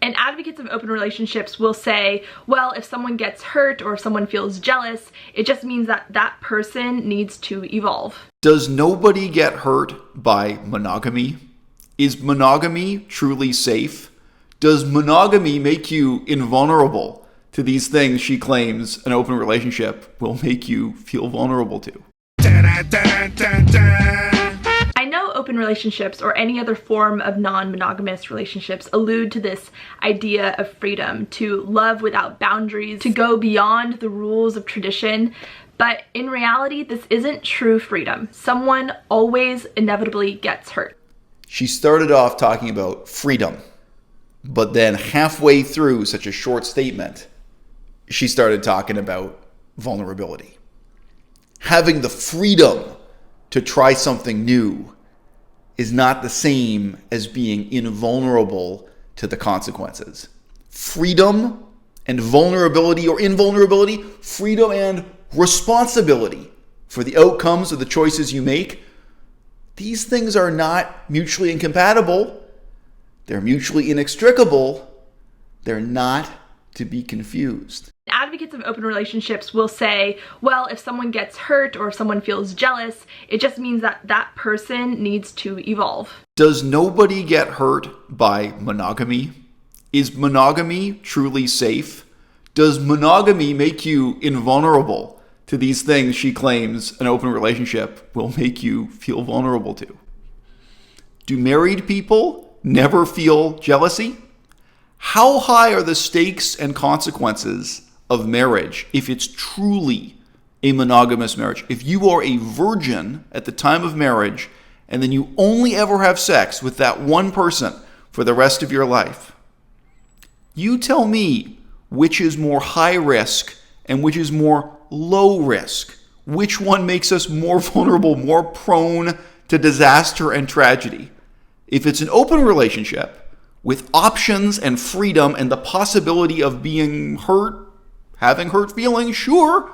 And advocates of open relationships will say, well, if someone gets hurt or if someone feels jealous, it just means that that person needs to evolve. Does nobody get hurt by monogamy? Is monogamy truly safe? Does monogamy make you invulnerable to these things she claims an open relationship will make you feel vulnerable to? I know open relationships or any other form of non-monogamous relationships allude to this idea of freedom, to love without boundaries, to go beyond the rules of tradition. But in reality, this isn't true freedom. Someone always inevitably gets hurt. She started off talking about freedom, but then halfway through such a short statement, she started talking about vulnerability. Having the freedom to try something new is not the same as being invulnerable to the consequences. Freedom and vulnerability or invulnerability, freedom and responsibility for the outcomes of the choices you make, these things are not mutually incompatible. They're mutually inextricable. They're not to be confused. Advocates of open relationships will say, well, if someone gets hurt or if someone feels jealous, it just means that that person needs to evolve. Does nobody get hurt by monogamy? Is monogamy truly safe? Does monogamy make you invulnerable to these things she claims an open relationship will make you feel vulnerable to? Do married people never feel jealousy? How high are the stakes and consequences of marriage if it's truly a monogamous marriage? If you are a virgin at the time of marriage and then you only ever have sex with that one person for the rest of your life, you tell me which is more high risk and which is more low risk. Which one makes us more vulnerable, more prone to disaster and tragedy? If it's an open relationship with options and freedom and the possibility of being hurt, having hurt feelings, sure.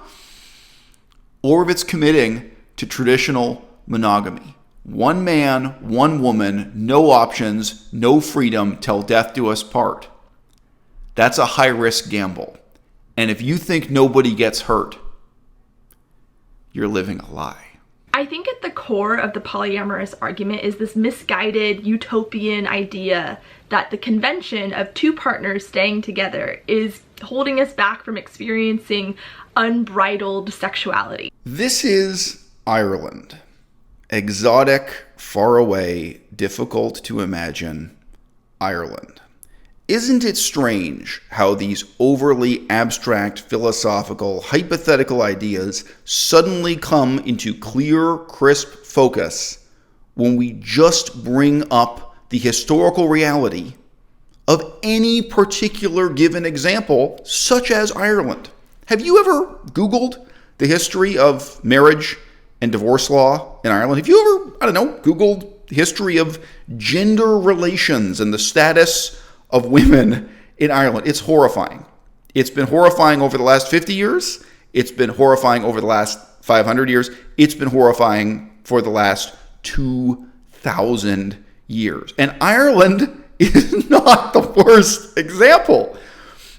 Or if it's committing to traditional monogamy. One man, one woman, no options, no freedom till death do us part. That's a high-risk gamble. And if you think nobody gets hurt, you're living a lie. I think at the core of the polyamorous argument is this misguided utopian idea that the convention of two partners staying together is holding us back from experiencing unbridled sexuality. This is Ireland. Exotic, far away, difficult to imagine Ireland. Isn't it strange how these overly abstract, philosophical, hypothetical ideas suddenly come into clear, crisp focus when we just bring up the historical reality of any particular given example, such as Ireland? Have you ever Googled the history of marriage and divorce law in Ireland? Have you ever, Googled the history of gender relations and the status of women in Ireland? It's horrifying. It's been horrifying over the last 50 years. It's been horrifying over the last 500 years. It's been horrifying for the last 2,000 years. And Ireland is not the worst example.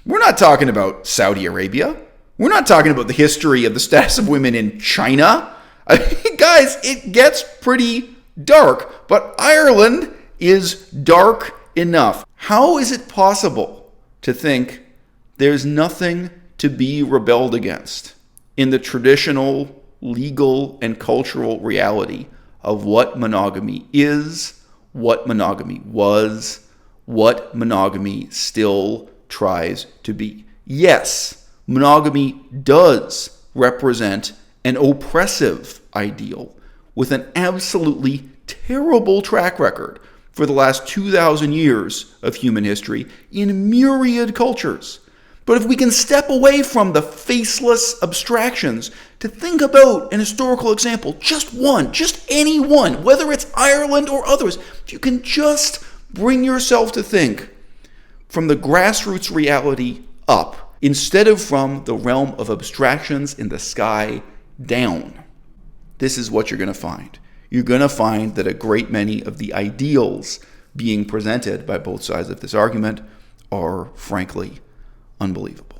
We're not talking about Saudi Arabia. We're not talking about the history of the status of women in China. I mean, guys, it gets pretty dark, but Ireland is dark enough. How is it possible to think there's nothing to be rebelled against in the traditional legal and cultural reality of what monogamy is, what monogamy was, what monogamy still tries to be? Yes, monogamy does represent an oppressive ideal with an absolutely terrible track record for the last 2,000 years of human history in myriad cultures. But if we can step away from the faceless abstractions to think about an historical example, just one, just any one, whether it's Ireland or others, if you can just bring yourself to think from the grassroots reality up, instead of from the realm of abstractions in the sky down, this is what you're going to find. You're going to find that a great many of the ideals being presented by both sides of this argument are frankly unbelievable.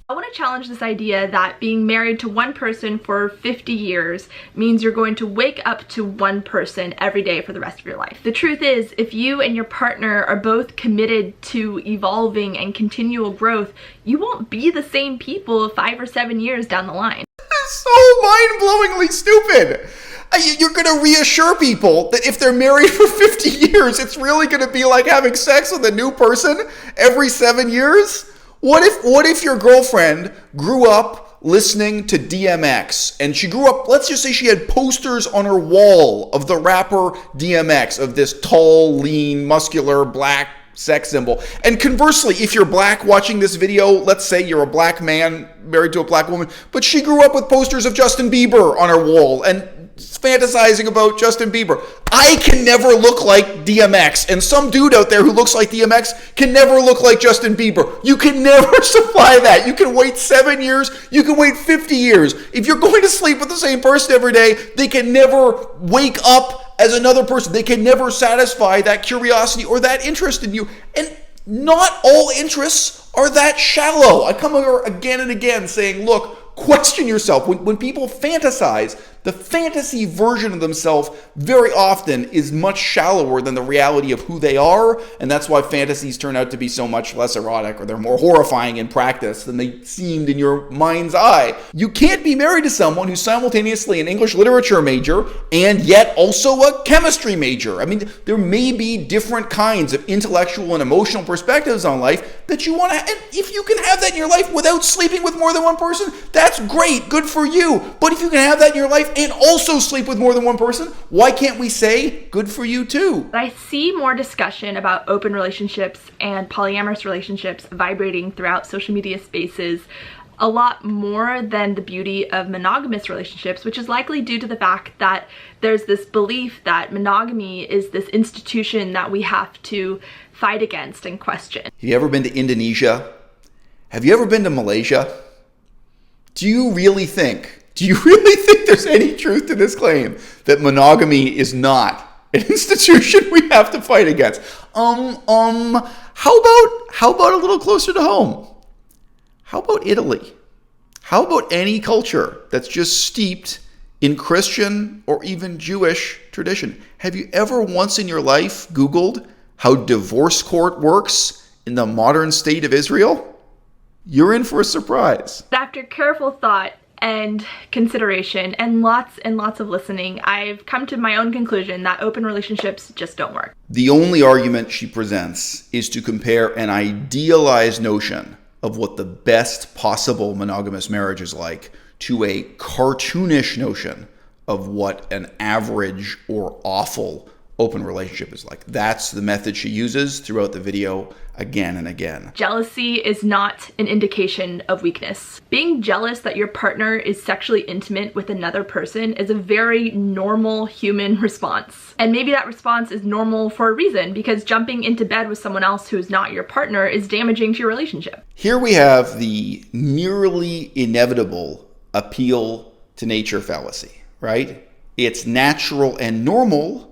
I want to challenge this idea that being married to one person for 50 years means you're going to wake up to one person every day for the rest of your life. The truth is, if you and your partner are both committed to evolving and continual growth, you won't be the same people 5 or 7 years down the line. That's so mind-blowingly stupid. You're going to reassure people that if they're married for 50 years, it's really going to be like having sex with a new person every 7 years? What if your girlfriend grew up listening to DMX, and she grew up, let's just say she had posters on her wall of the rapper DMX, of this tall, lean, muscular, black sex symbol. And conversely, if you're black watching this video, let's say you're a black man married to a black woman, but she grew up with posters of Justin Bieber on her wall and fantasizing about Justin Bieber. I can never look like DMX, and some dude out there who looks like DMX can never look like Justin Bieber. You can never supply that. You can wait 7 years, you can wait 50 years. If you're going to sleep with the same person every day, they can never wake up as another person. They can never satisfy that curiosity or that interest in you. And not all interests are that shallow. I come here again and again saying, look, question yourself. When people fantasize, the fantasy version of themselves very often is much shallower than the reality of who they are, and that's why fantasies turn out to be so much less erotic, or they're more horrifying in practice than they seemed in your mind's eye. You can't be married to someone who's simultaneously an English literature major and yet also a chemistry major. I mean, there may be different kinds of intellectual and emotional perspectives on life that you want to have, and if you can have that in your life without sleeping with more than one person, that's great, good for you. But if you can have that in your life and also sleep with more than one person, why can't we say good for you too? I see more discussion about open relationships and polyamorous relationships vibrating throughout social media spaces a lot more than the beauty of monogamous relationships, which is likely due to the fact that there's this belief that monogamy is this institution that we have to fight against and question. Have you ever been to Indonesia? Have you ever been to Malaysia? Do you really think there's any truth to this claim that monogamy is not an institution we have to fight against? How about a little closer to home? How about Italy? How about any culture that's just steeped in Christian or even Jewish tradition? Have you ever once in your life Googled how divorce court works in the modern state of Israel? You're in for a surprise. After careful thought and consideration and lots of listening, I've come to my own conclusion that open relationships just don't work. The only argument she presents is to compare an idealized notion of what the best possible monogamous marriage is like to a cartoonish notion of what an average or awful open relationship is like. That's the method she uses throughout the video again and again. Jealousy is not an indication of weakness. Being jealous that your partner is sexually intimate with another person is a very normal human response. And maybe that response is normal for a reason, because jumping into bed with someone else who's not your partner is damaging to your relationship. Here we have the nearly inevitable appeal to nature fallacy, right? It's natural and normal,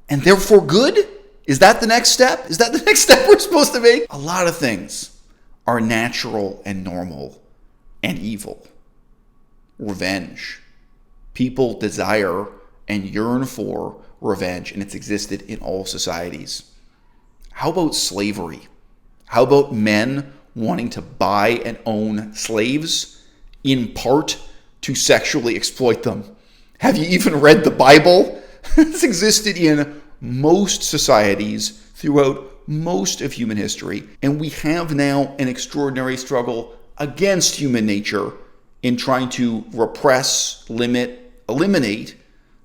and therefore good? Is that the next step? Is that the next step we're supposed to make? A lot of things are natural and normal and evil. Revenge. People desire and yearn for revenge, and it's existed in all societies. How about slavery? How about men wanting to buy and own slaves, in part to sexually exploit them? Have you even read the Bible? It's existed in most societies throughout most of human history, and we have now an extraordinary struggle against human nature in trying to repress, limit, eliminate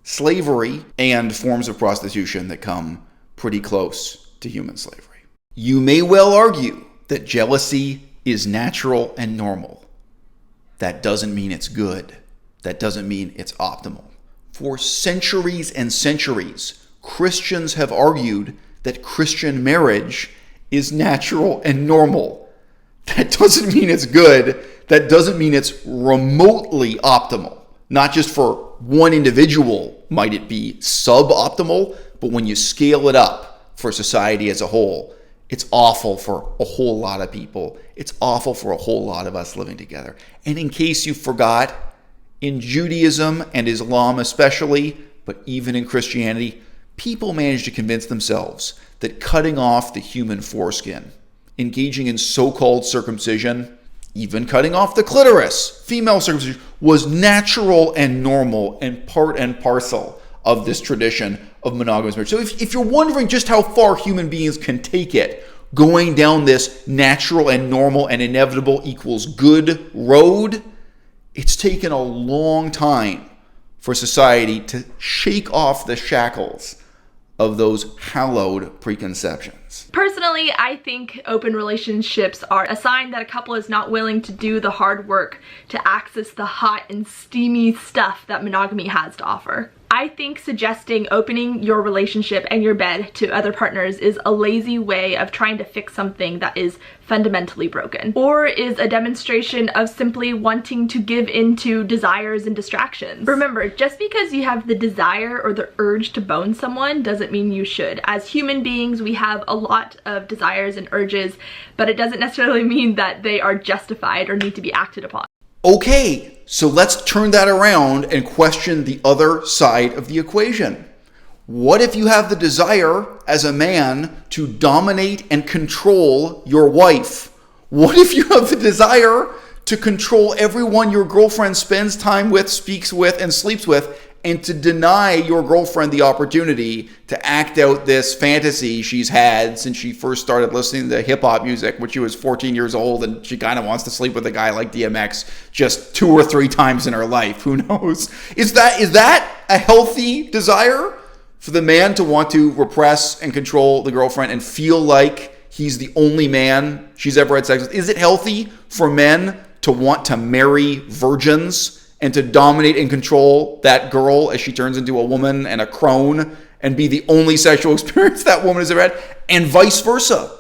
slavery and forms of prostitution that come pretty close to human slavery. You may well argue that jealousy is natural and normal. That doesn't mean it's good. That doesn't mean it's optimal. For centuries and centuries, Christians have argued that Christian marriage is natural and normal. That doesn't mean it's good. That doesn't mean it's remotely optimal. Not just for one individual might it be suboptimal, but when you scale it up for society as a whole, It's awful for a whole lot of people. It's awful for a whole lot of us living together. And in case you forgot, in Judaism and Islam especially, but even in Christianity, people manage to convince themselves that cutting off the human foreskin, engaging in so-called circumcision, even cutting off the clitoris, female circumcision, was natural and normal and part and parcel of this tradition of monogamous marriage. So if you're wondering just how far human beings can take it, going down this natural and normal and inevitable equals good road, it's taken a long time for society to shake off the shackles of those hallowed preconceptions. Personally, I think open relationships are a sign that a couple is not willing to do the hard work to access the hot and steamy stuff that monogamy has to offer. I think suggesting opening your relationship and your bed to other partners is a lazy way of trying to fix something that is fundamentally broken, or is a demonstration of simply wanting to give in to desires and distractions. Remember, just because you have the desire or the urge to bone someone doesn't mean you should. As human beings, we have a lot of desires and urges, but it doesn't necessarily mean that they are justified or need to be acted upon. Okay, so let's turn that around and question the other side of the equation. What if you have the desire as a man to dominate and control your wife? What if you have the desire to control everyone your girlfriend spends time with, speaks with, and sleeps with, and to deny your girlfriend the opportunity to act out this fantasy she's had since she first started listening to hip-hop music when she was 14 years old, and she kind of wants to sleep with a guy like DMX just 2 or 3 times in her life? Who knows? Is that a healthy desire for the man to want to repress and control the girlfriend and feel like he's the only man she's ever had sex with? Is it healthy for men to want to marry virgins and to dominate and control that girl as she turns into a woman and a crone and be the only sexual experience that woman has ever had? And vice versa.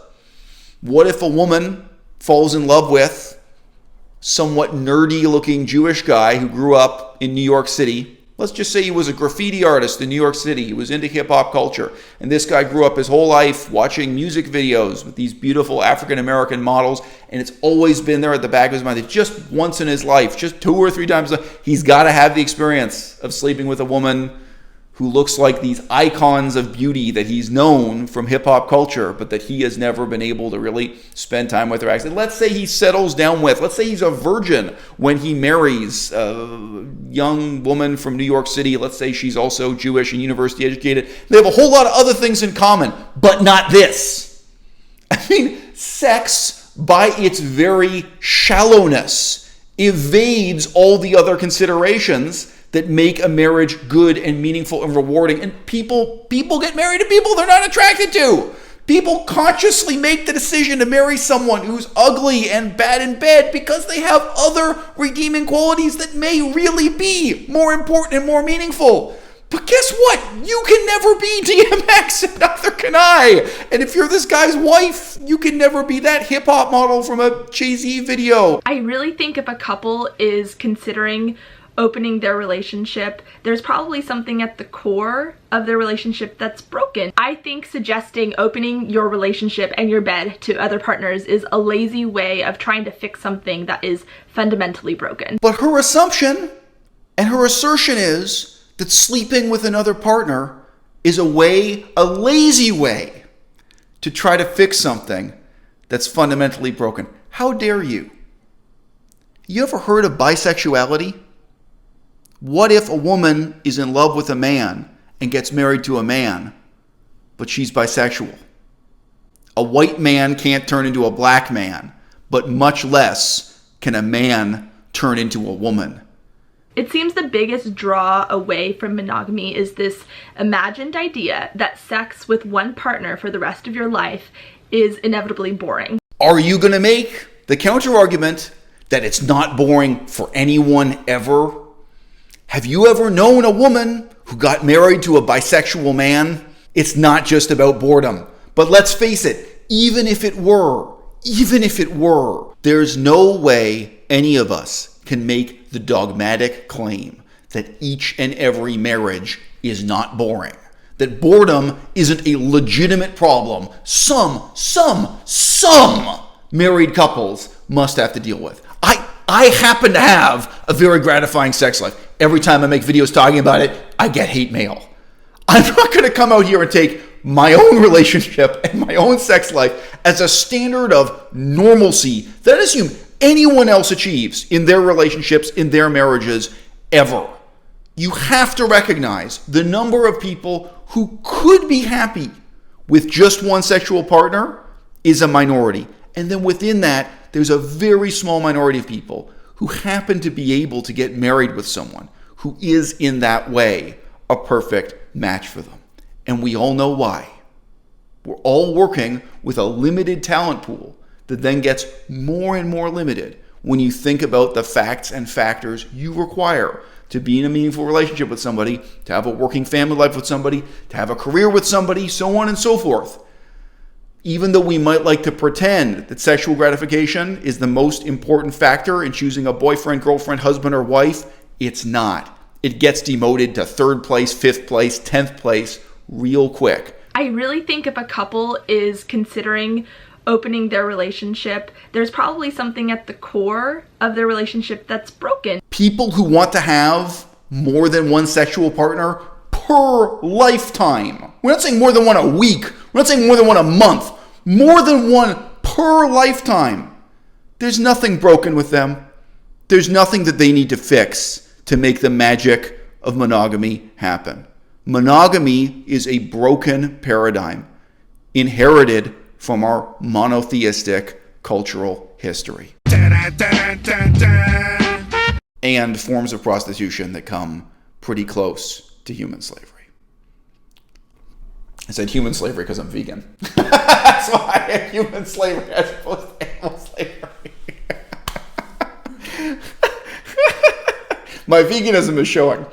What if a woman falls in love with somewhat nerdy looking Jewish guy who grew up in New York City? Let's just say he was a graffiti artist in New York City. He was into hip-hop culture. And this guy grew up his whole life watching music videos with these beautiful African-American models. And it's always been there at the back of his mind that just once in his life, just 2 or 3 times, he's got to have the experience of sleeping with a woman who looks like these icons of beauty that he's known from hip-hop culture, but that he has never been able to really spend time with or actually. Let's say he settles down with, let's say he's a virgin when he marries a young woman from New York City. Let's say she's also Jewish and university educated. They have a whole lot of other things in common, but not this. I mean, sex, by its very shallowness, evades all the other considerations that make a marriage good and meaningful and rewarding. And people get married to people they're not attracted to. People consciously make the decision to marry someone who's ugly and bad in bed because they have other redeeming qualities that may really be more important and more meaningful. But guess what? You can never be DMX, and neither can I. And if you're this guy's wife, you can never be that hip-hop model from a Jay-Z video. I really think if a couple is considering opening their relationship, there's probably something at the core of their relationship that's broken. I think suggesting opening your relationship and your bed to other partners is a lazy way of trying to fix something that is fundamentally broken. But her assumption and her assertion is that sleeping with another partner is a lazy way to try to fix something that's fundamentally broken. How dare you? You ever heard of bisexuality? What if a woman is in love with a man and gets married to a man, but she's bisexual? A white man can't turn into a black man, but much less can a man turn into a woman. It seems the biggest draw away from monogamy is this imagined idea that sex with one partner for the rest of your life is inevitably boring. Are you going to make the counter-argument that it's not boring for anyone ever? Have you ever known a woman who got married to a bisexual man? It's not just about boredom. But let's face it, even if it were, there's no way any of us can make the dogmatic claim that each and every marriage is not boring. that boredom isn't a legitimate problem some married couples must have to deal with. I happen to have a very gratifying sex life. Every time I make videos talking about it, I get hate mail. I'm not going to come out here and take my own relationship and my own sex life as a standard of normalcy that I assume anyone else achieves in their relationships, in their marriages, ever. You have to recognize the number of people who could be happy with just one sexual partner is a minority. And then within that, there's a very small minority of people who happen to be able to get married with someone who is in that way a perfect match for them. And we all know why. We're all working with a limited talent pool that then gets more and more limited when you think about the facts and factors you require to be in a meaningful relationship with somebody, to have a working family life with somebody, to have a career with somebody, so on and so forth. Even though we might like to pretend that sexual gratification is the most important factor in choosing a boyfriend, girlfriend, husband, or wife, it's not. It gets demoted to 3rd place, 5th place, 10th place real quick. I really think if a couple is considering opening their relationship, there's probably something at the core of their relationship that's broken. People who want to have more than one sexual partner per lifetime. We're not saying more than one a week. We're not saying more than one a month. More than one per lifetime. There's nothing broken with them. There's nothing that they need to fix to make the magic of monogamy happen. Monogamy is a broken paradigm inherited from our monotheistic cultural history. And forms of prostitution that come pretty close to human slavery. I said human slavery because I'm vegan. That's why I had human slavery as opposed to animal slavery. My veganism is showing.